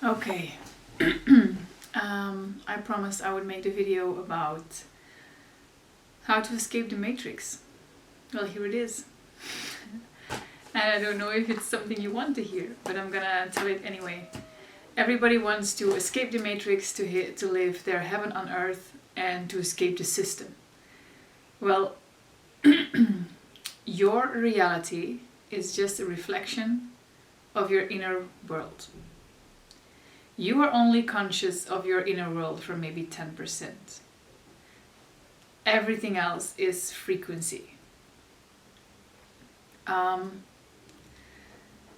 Okay. I promised I would make the video about how to escape the matrix. Well, here it is. And I don't know if it's something you want to hear, but I'm gonna tell it anyway. Everybody wants to escape the matrix to live their heaven on earth and to escape the system. Well, your reality is just a reflection of your inner world. You are only conscious of your inner world for maybe 10%. Everything else is frequency.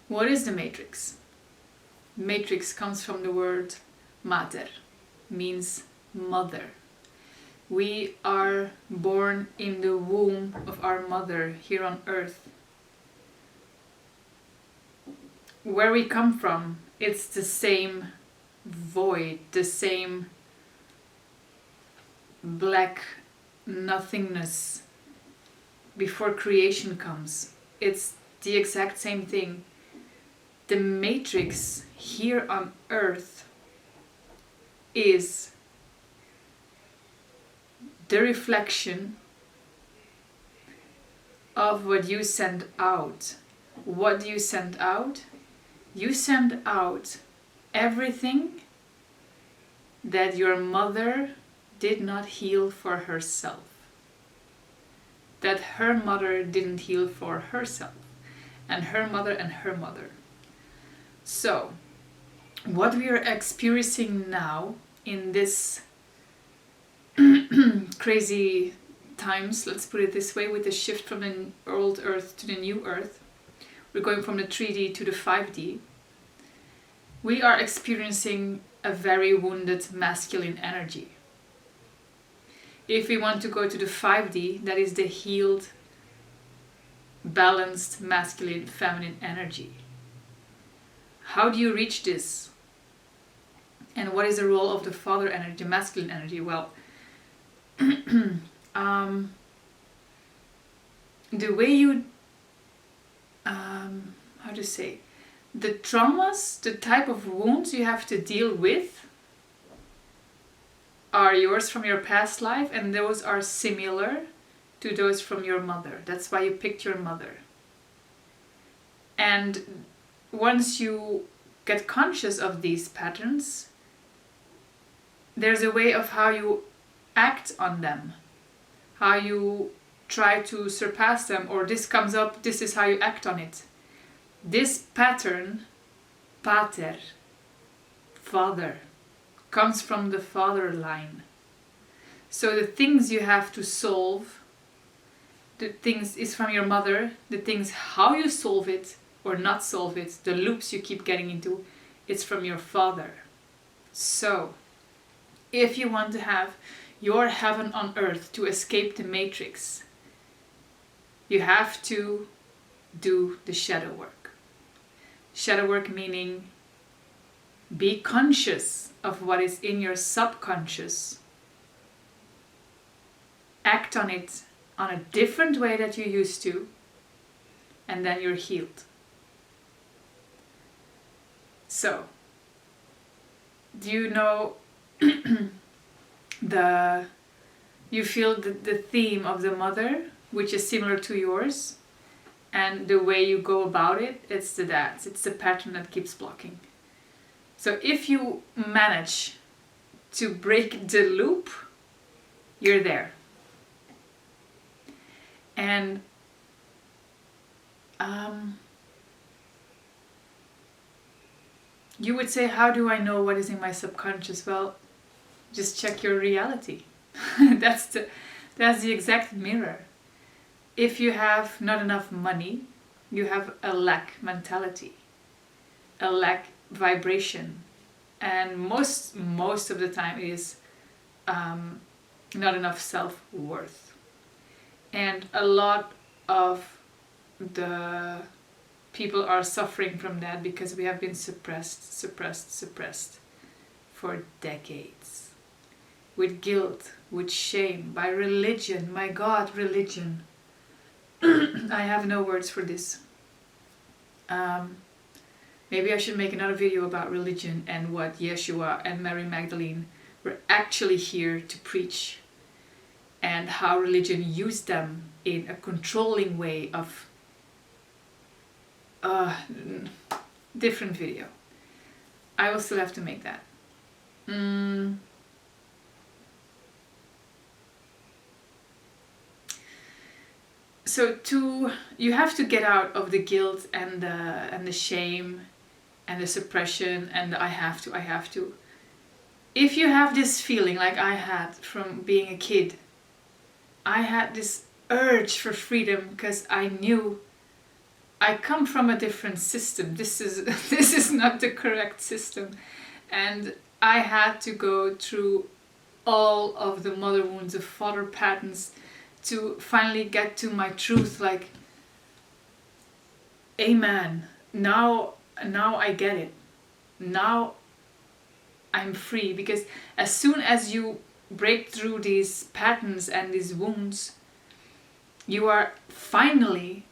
What is the matrix? Matrix comes from the word mater, means mother. We are born in the womb of our mother here on earth. Where we come from, it's the same void, the same black nothingness before creation comes. It's the exact same thing. The matrix here on earth is the reflection of what you send out. What do you send out? You send out everything that your mother did not heal for herself. That her mother didn't heal for herself. And her mother and her mother. So, what we are experiencing now in this crazy times, let's put it this way, with the shift from the old earth to the new earth, we're going from the 3D to the 5D. We are experiencing a very wounded masculine energy. If we want to go to the 5D, that is the healed, balanced masculine feminine energy. How do you reach this? And what is the role of the father energy, the masculine energy? Well, the way you, how to say, the traumas, the type of wounds you have to deal with are yours from your past life, and those are similar to those from your mother. That's why you picked your mother. And once you get conscious of these patterns, there's a way of how you act on them, how you try to surpass them, or this comes up, this is how you act on it. This pattern, pater, father, comes from the father line. So the things you have to solve, the things is from your mother, the things how you solve it or not solve it, the loops you keep getting into, it's from your father. So, if you want to have your heaven on earth to escape the matrix, you have to do the shadow work. Shadow work meaning be conscious of what is in your subconscious. Act on it on a different way that you used to, and then you're healed. So, do you know you feel the theme of the mother, which is similar to yours, and the way you go about it, it's the dance. It's the pattern that keeps blocking. So if you manage to break the loop, you're there. And you would say, how do I know what is in my subconscious? Well, just check your reality. That's the exact mirror. If you have not enough money, you have a lack mentality, a lack vibration, and most of the time it is not enough self-worth. And a lot of the people are suffering from that because we have been suppressed for decades. With guilt, with shame, by religion. My God, religion. I have no words for this. Maybe I should make another video about religion and what Yeshua and Mary Magdalene were actually here to preach, and how religion used them in a controlling way of different video. I will still have to make that. So you have to get out of the guilt and the shame and the suppression and the I have to. If you have this feeling like I had from being a kid, I had this urge for freedom because I knew I come from a different system. This is not the correct system, and I had to go through all of the mother wounds, the father patterns, to finally get to my truth. Like, amen. Now I get it. Now I'm free, because as soon as you break through these patterns and these wounds, you are finally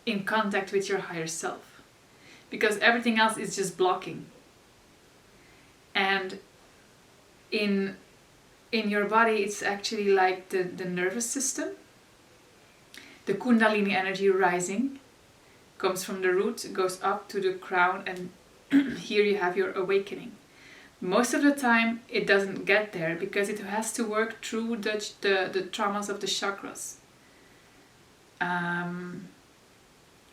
in contact with your higher self, because everything else is just blocking. And in your body, it's actually like the nervous system. The Kundalini energy rising comes from the root, goes up to the crown, and here you have your awakening. Most of the time it doesn't get there because it has to work through the traumas of the chakras.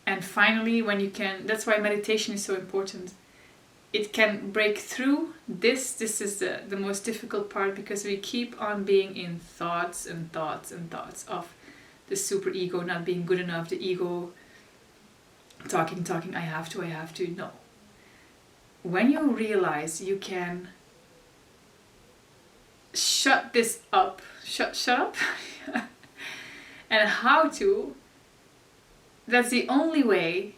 And finally, when you can, that's why meditation is so important. It can break through this. This is the most difficult part, because we keep on being in thoughts and thoughts and thoughts of the super ego not being good enough, the ego talking, I have to. No. When you realize you can shut this up, shut up, and how to, that's the only way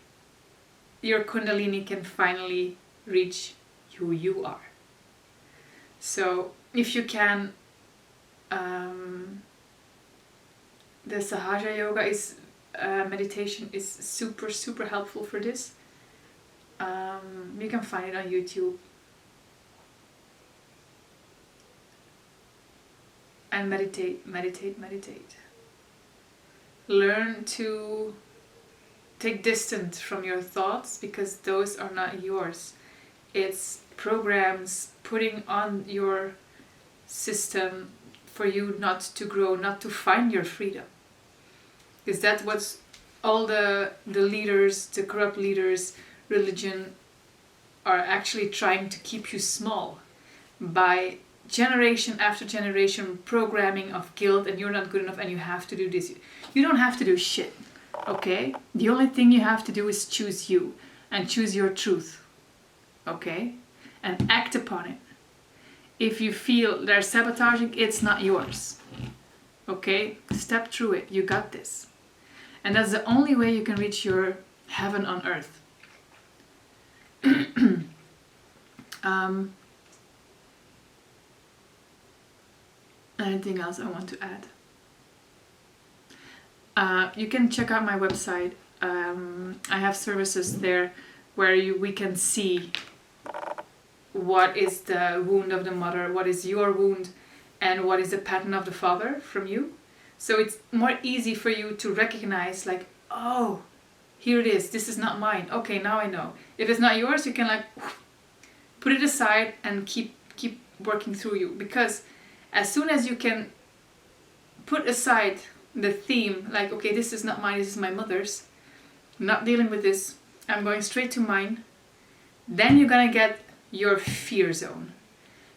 your Kundalini can finally reach who you are. So if you can, the Sahaja Yoga is meditation is super helpful for this. You can find it on YouTube. And meditate. Learn to take distance from your thoughts, because those are not yours. It's programs putting on your system for you not to grow, not to find your freedom. Is that what's all the leaders, the corrupt leaders, religion, are actually trying to keep you small by generation after generation programming of guilt, and you're not good enough and you have to do this. You don't have to do shit, okay? The only thing you have to do is choose you and choose your truth, okay? And act upon it. If you feel they're sabotaging, it's not yours, okay? Step through it. You got this. And that's the only way you can reach your heaven on earth. Anything else I want to add? You can check out my website. I have services there where we can see what is the wound of the mother, what is your wound, and what is the pattern of the father from you. So it's more easy for you to recognize, like, oh, here it is, this is not mine. Okay, now I know. If it's not yours, you can like put it aside and keep working through you. Because as soon as you can put aside the theme, like, okay, this is not mine, this is my mother's, I'm not dealing with this, I'm going straight to mine, then you're gonna get your fear zone.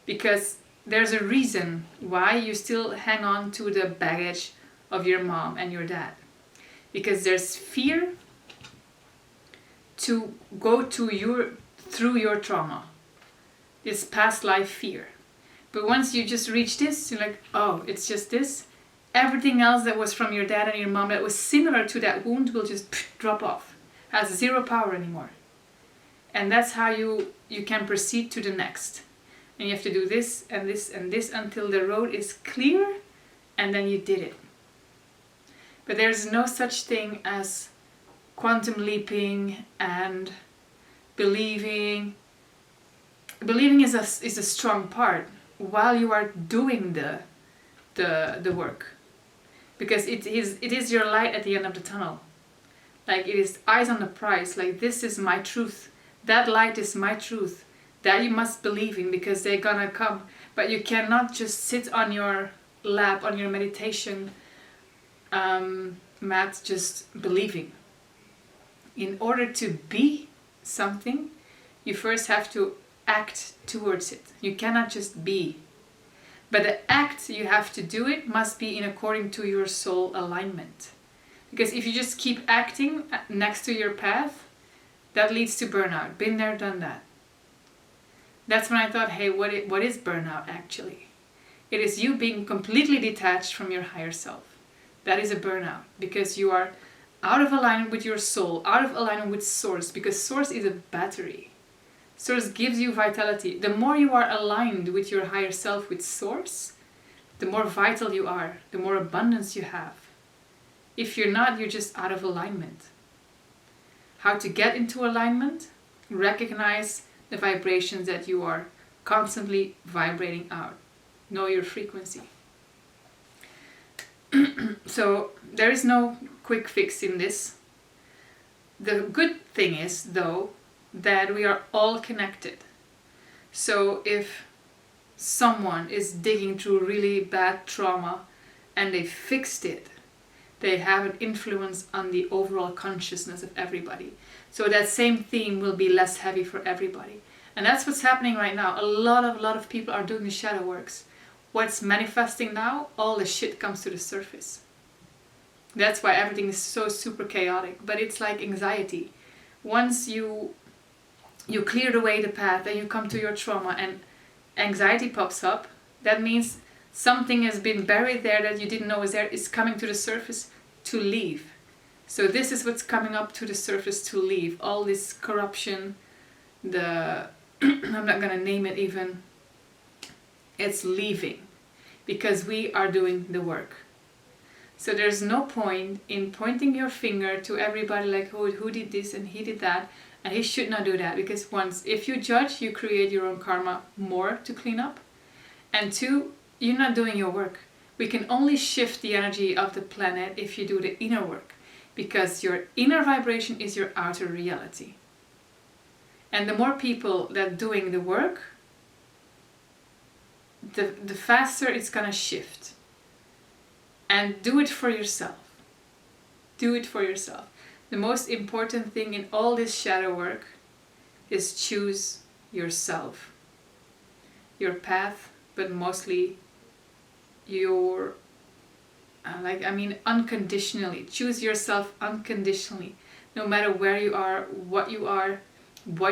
Because there's a reason why you still hang on to the baggage of your mom and your dad. Because there's fear to go to through your trauma. It's past life fear. But once you just reach this, you're like, oh, it's just this. Everything else that was from your dad and your mom that was similar to that wound will just drop off. Has zero power anymore. And that's how you can proceed to the next. And you have to do this and this and this until the road is clear, and then you did it. But there's no such thing as quantum leaping and believing. Believing is a strong part while you are doing the work, because it is your light at the end of the tunnel. Like, it is eyes on the prize. Like, this is my truth. That light is my truth. That you must believe in, because they're gonna come. But you cannot just sit on your lap, on your meditation mat, just believing. In order to be something, you first have to act towards it. You cannot just be. But the act, you have to do it, must be in according to your soul alignment. Because if you just keep acting next to your path, that leads to burnout. Been there, done that. That's when I thought, hey, what is burnout actually? It is you being completely detached from your higher self. That is a burnout, because you are out of alignment with your soul, out of alignment with Source, because Source is a battery. Source gives you vitality. The more you are aligned with your higher self, with Source, the more vital you are, the more abundance you have. If you're not, you're just out of alignment. How to get into alignment? Recognize the vibrations that you are constantly vibrating out. Know your frequency. So there is no quick fix in this. The good thing is, though, that we are all connected. So if someone is digging through really bad trauma and they fixed it, they have an influence on the overall consciousness of everybody. So that same theme will be less heavy for everybody. And that's what's happening right now. A lot of people are doing the shadow works. What's manifesting now, all the shit comes to the surface. That's why everything is so super chaotic. But it's like anxiety. Once you cleared away the path and you come to your trauma and anxiety pops up, that means something has been buried there that you didn't know was there, is coming to the surface to leave. So this is what's coming up to the surface to leave. All this corruption, I'm not gonna name it even, it's leaving. Because we are doing the work. So there's no point in pointing your finger to everybody like, oh, who did this and he did that, and he should not do that. Because once, if you judge, you create your own karma more to clean up. And two, you're not doing your work. We can only shift the energy of the planet if you do the inner work, because your inner vibration is your outer reality. And the more people that are doing the work, the faster it's gonna shift. And do it for yourself. Do it for yourself. The most important thing in all this shadow work is choose yourself. Your path, but mostly your, unconditionally. Choose yourself unconditionally. No matter where you are, what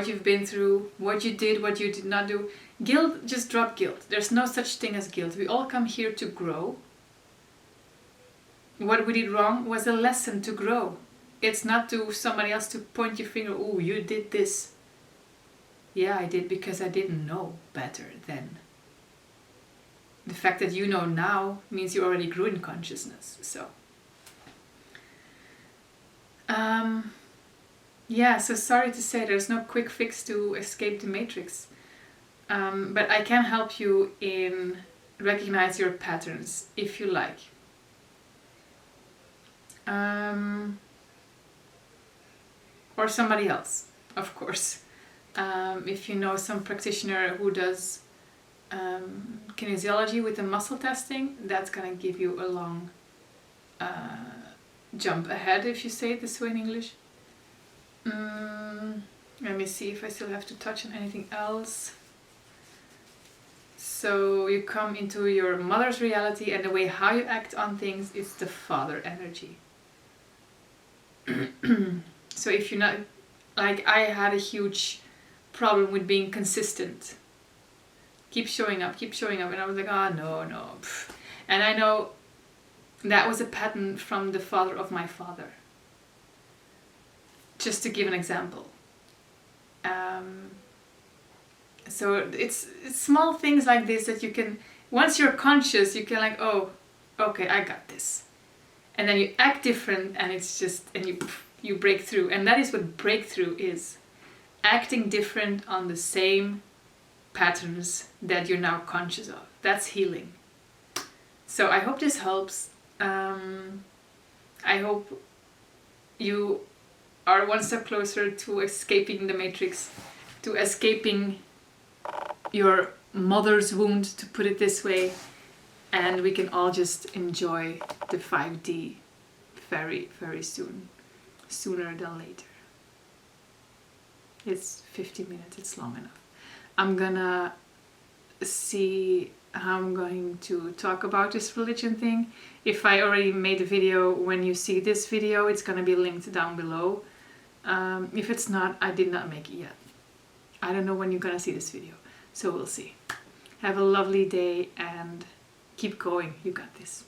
you've been through, what you did, what you did not do. Guilt, just drop guilt. There's no such thing as guilt. We all come here to grow. What we did wrong was a lesson to grow. It's not to somebody else to point your finger, oh, you did this. Yeah, I did because I didn't know better then. The fact that you know now means you already grew in consciousness. So, so sorry to say there's no quick fix to escape the matrix. But I can help you in recognize your patterns if you like. Or somebody else, of course. If you know some practitioner who does kinesiology with the muscle testing, that's gonna give you a long jump ahead, if you say it this way in English. Let me see if I still have to touch on anything else. So you come into your mother's reality, and the way how you act on things is the father energy. So if you're not, like, I had a huge problem with being consistent. Keep showing up, and I was like, no. And I know that was a pattern from the father of my father. Just to give an example. So it's small things like this that you can, once you're conscious, you can like, oh, okay, I got this. And then you act different, and it's just, and you break through. And that is what breakthrough is. acting different on the same patterns that you're now conscious of. That's healing. So I hope this helps. I hope you are one step closer to escaping the matrix, to escaping your mother's wound, to put it this way, and we can all just enjoy the 5D very, very soon, sooner than later. It's 50 minutes, it's long enough. I'm gonna see how I'm going to talk about this religion thing. If I already made a video, when you see this video, it's gonna be linked down below. If it's not, I did not make it yet. I don't know when you're gonna see this video, so we'll see. Have a lovely day and keep going, you got this.